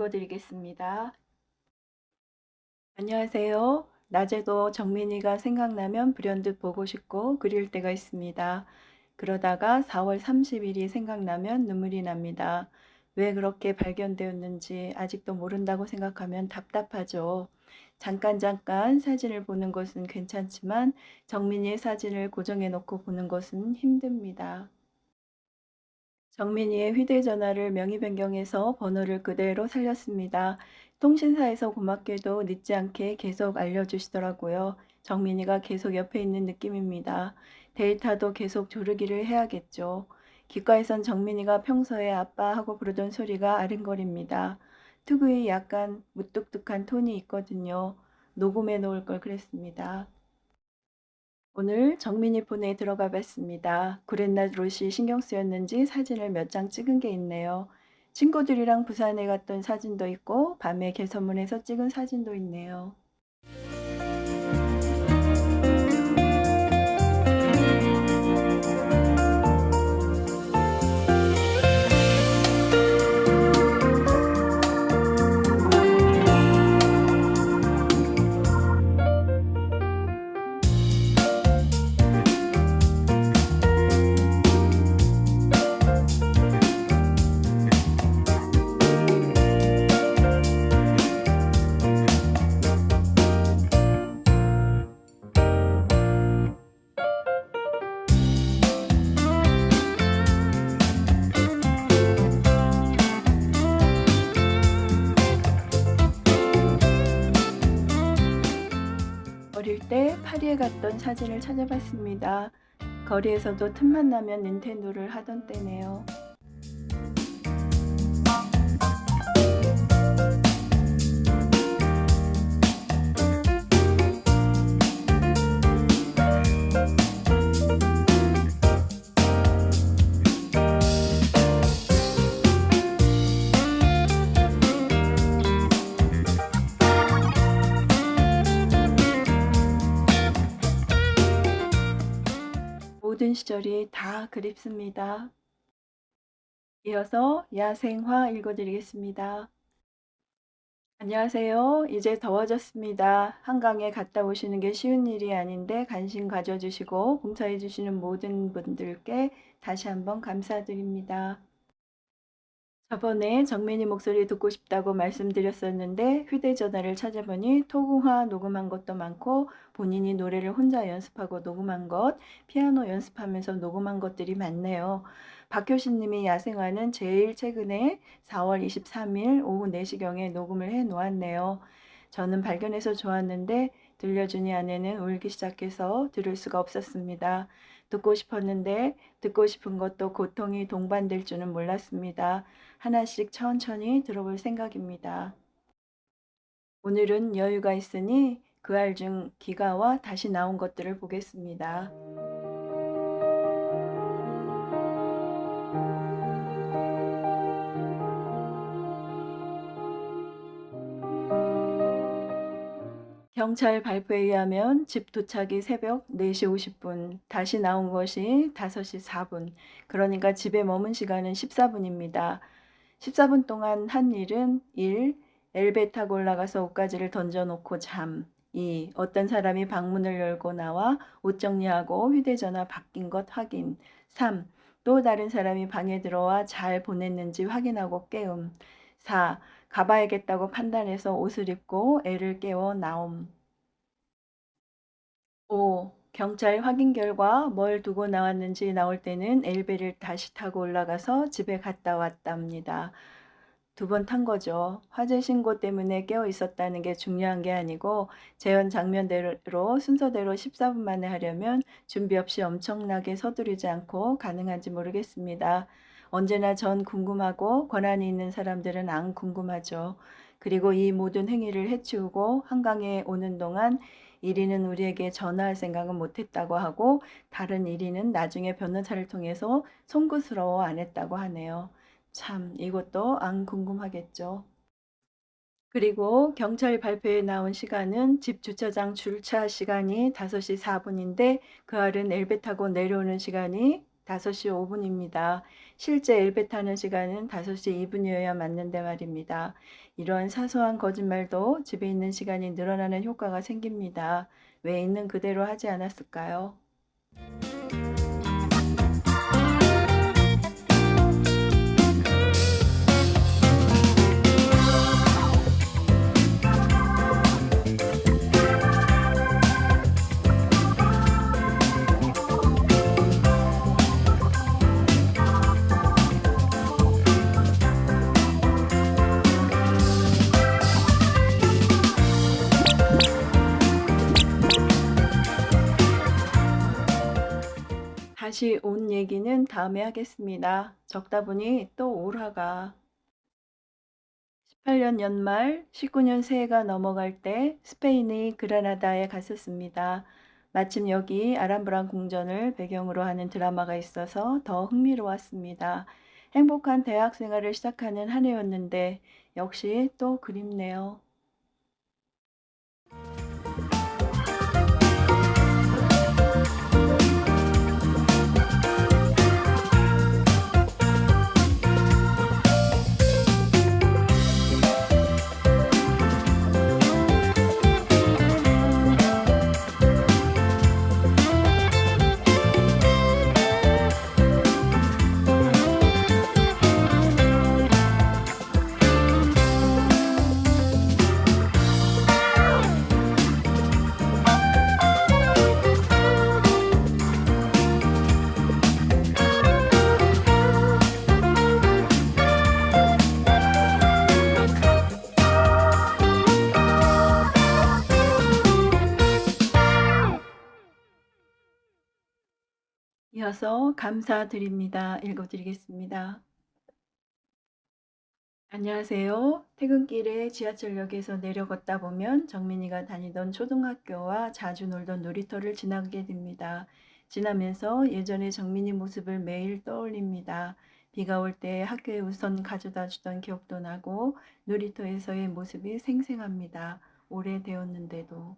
읽어드리겠습니다. 안녕하세요. 낮에도 정민이가 생각나면 불현듯 보고 싶고 그릴 때가 있습니다. 그러다가 4월 30일이 생각나면 눈물이 납니다. 왜 그렇게 발견되었는지 아직도 모른다고 생각하면 답답하죠. 잠깐 잠깐 사진을 보는 것은 괜찮지만 정민이의 사진을 고정해 놓고 보는 것은 힘듭니다. 정민이의 휴대전화를 명의 변경해서 번호를 그대로 살렸습니다. 통신사에서 고맙게도 늦지 않게 계속 알려주시더라고요. 정민이가 계속 옆에 있는 느낌입니다. 데이터도 계속 조르기를 해야겠죠. 귓가에선 정민이가 평소에 아빠 하고 부르던 소리가 아른거립니다. 특유의 약간 무뚝뚝한 톤이 있거든요. 녹음해 놓을 걸 그랬습니다. 오늘 정민이 폰에 들어가 봤습니다. 구렛나루 옷이 신경 쓰였는지 사진을 몇 장 찍은 게 있네요. 친구들이랑 부산에 갔던 사진도 있고 밤에 개선문에서 찍은 사진도 있네요. 어릴 때 파리에 갔던 사진을 찾아봤습니다. 거리에서도 틈만 나면 닌텐도를 하던 때네요. 모든 시절이 다 그립습니다. 이어서 야생화 읽어드리겠습니다. 안녕하세요. 이제 더워졌습니다. 한강에 갔다 오시는 게 쉬운 일이 아닌데 관심 가져주시고 봉사해 주시는 모든 분들께 다시 한번 감사드립니다. 저번에 정민이 목소리 듣고 싶다고 말씀드렸었는데 휴대전화를 찾아보니 통화 녹음한 것도 많고 본인이 노래를 혼자 연습하고 녹음한 것, 피아노 연습하면서 녹음한 것들이 많네요. 박효신님이 야생화는 제일 최근에 4월 23일 오후 4시경에 녹음을 해 놓았네요. 저는 발견해서 좋았는데 들려주니 아내는 울기 시작해서 들을 수가 없었습니다. 듣고 싶었는데 듣고 싶은 것도 고통이 동반될 줄은 몰랐습니다. 하나씩 천천히 들어볼 생각입니다. 오늘은 여유가 있으니 그 알 중 기가와 다시 나온 것들을 보겠습니다. 경찰 발표에 의하면 집 도착이 새벽 4시 50분, 다시 나온 것이 5시 4분, 그러니까 집에 머문 시간은 14분입니다. 14분 동안 한 일은 1. 엘베 타고 올라가서 옷가지를 던져놓고 잠. 2. 어떤 사람이 방문을 열고 나와 옷 정리하고 휴대전화 바뀐 것 확인. 3. 또 다른 사람이 방에 들어와 잘 보냈는지 확인하고 깨움. 4. 가봐야겠다고 판단해서 옷을 입고 애를 깨워 나옴. 5. 경찰 확인 결과 뭘 두고 나왔는지 나올 때는 엘베를 다시 타고 올라가서 집에 갔다 왔답니다. 2번 탄 거죠. 화재 신고 때문에 깨어 있었다는 게 중요한 게 아니고 재현 장면대로 순서대로 14분 만에 하려면 준비 없이 엄청나게 서두르지 않고 가능한지 모르겠습니다. 언제나 전 궁금하고 권한이 있는 사람들은 안 궁금하죠. 그리고 이 모든 행위를 해치우고 한강에 오는 동안 1위는 우리에게 전화할 생각은 못했다고 하고 다른 1위는 나중에 변호사를 통해서 송구스러워 안 했다고 하네요. 참 이것도 안 궁금하겠죠. 그리고 경찰 발표에 나온 시간은 집 주차장 주차 시간이 5시 4분인데 그 알은 엘베 타고 내려오는 시간이 5시 5분입니다. 실제 엘베 타는 시간은 5시 2분이어야 맞는데 말입니다. 이런 사소한 거짓말도 집에 있는 시간이 늘어나는 효과가 생깁니다. 왜 있는 그대로 하지 않았을까요? 다시 온 얘기는 다음에 하겠습니다. 적다 보니 또 오라가. 18년 연말, 19년 새해가 넘어갈 때 스페인의 그라나다에 갔었습니다. 마침 여기 아람브란 궁전을 배경으로 하는 드라마가 있어서 더 흥미로웠습니다. 행복한 대학 생활을 시작하는 한 해였는데 역시 또 그립네요. 이어서 감사드립니다. 읽어드리겠습니다. 안녕하세요. 퇴근길에 지하철역에서 내려 걷다 보면 정민이가 다니던 초등학교와 자주 놀던 놀이터를 지나게 됩니다. 지나면서 예전의 정민이 모습을 매일 떠올립니다. 비가 올 때 학교에 우선 가져다 주던 기억도 나고 놀이터에서의 모습이 생생합니다. 오래되었는데도.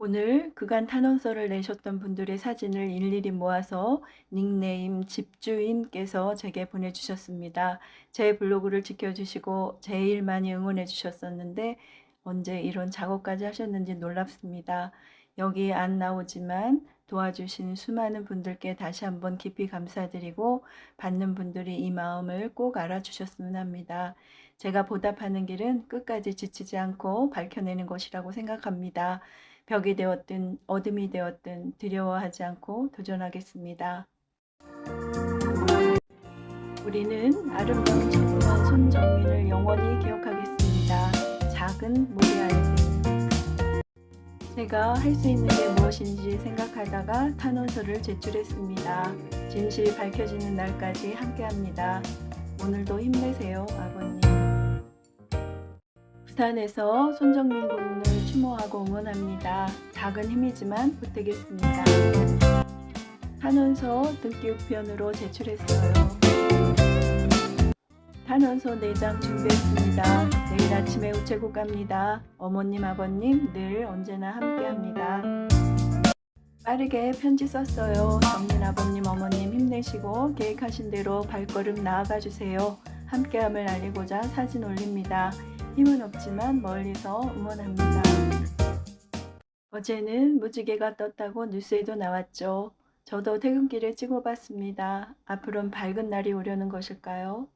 오늘 그간 탄원서를 내셨던 분들의 사진을 일일이 모아서 닉네임 집주인께서 제게 보내주셨습니다. 제 블로그를 지켜주시고 제일 많이 응원해 주셨었는데 언제 이런 작업까지 하셨는지 놀랍습니다. 여기 안 나오지만 도와주신 수많은 분들께 다시 한번 깊이 감사드리고 받는 분들이 이 마음을 꼭 알아주셨으면 합니다. 제가 보답하는 길은 끝까지 지치지 않고 밝혀내는 것이라고 생각합니다. 벽이 되었든 어둠이 되었든 두려워하지 않고 도전하겠습니다. 우리는 아름다운 청년 손정민을 영원히 기억하겠습니다. 작은 모리알들. 제가 할 수 있는 게 무엇인지 생각하다가 탄원서를 제출했습니다. 진실이 밝혀지는 날까지 함께합니다. 오늘도 힘내세요, 아버님. 부산에서 손정민 군을 추모하고 응원합니다. 작은 힘이지만 보태겠습니다. 탄원서 등기 우편으로 제출했어요. 탄원서 4장 준비했습니다. 내일 아침에 우체국 갑니다. 어머님, 아버님 늘 언제나 함께합니다. 빠르게 편지 썼어요. 정민 아버님, 어머님 힘내시고 계획하신 대로 발걸음 나아가 주세요. 함께함을 알리고자 사진 올립니다. 힘은 없지만 멀리서 응원합니다. 어제는 무지개가 떴다고 뉴스에도 나왔죠. 저도 퇴근길에 찍어봤습니다. 앞으로는 밝은 날이 오려는 것일까요?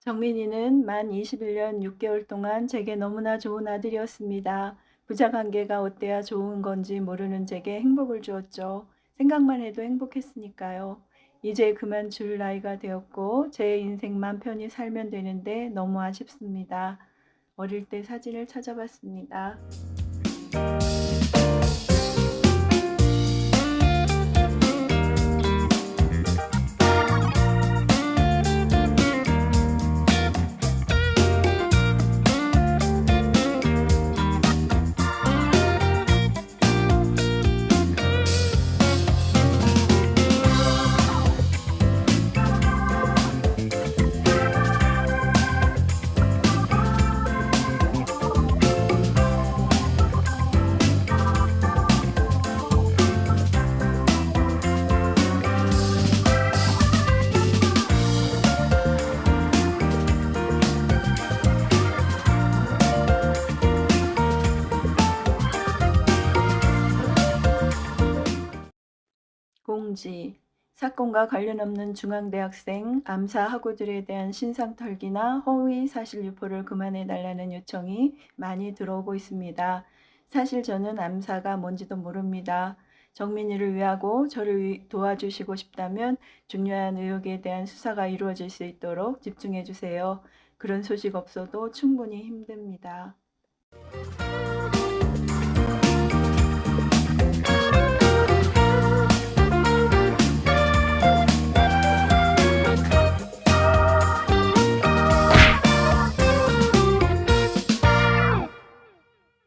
정민이는 만 21년 6개월 동안 제게 너무나 좋은 아들이었습니다. 부자관계가 어때야 좋은 건지 모르는 제게 행복을 주었죠. 생각만 해도 행복했으니까요. 이제 그만 줄 나이가 되었고 제 인생만 편히 살면 되는데 너무 아쉽습니다. 어릴 때 사진을 찾아봤습니다. 공지. 사건과 관련 없는 중앙대학생 암사 학우들에 대한 신상 털기나 허위 사실 유포를 그만해달라는 요청이 많이 들어오고 있습니다. 사실 저는 암사가 뭔지도 모릅니다. 정민이를 위하고 저를 도와주시고 싶다면 중요한 의혹에 대한 수사가 이루어질 수 있도록 집중해 주세요. 그런 소식 없어도 충분히 힘듭니다.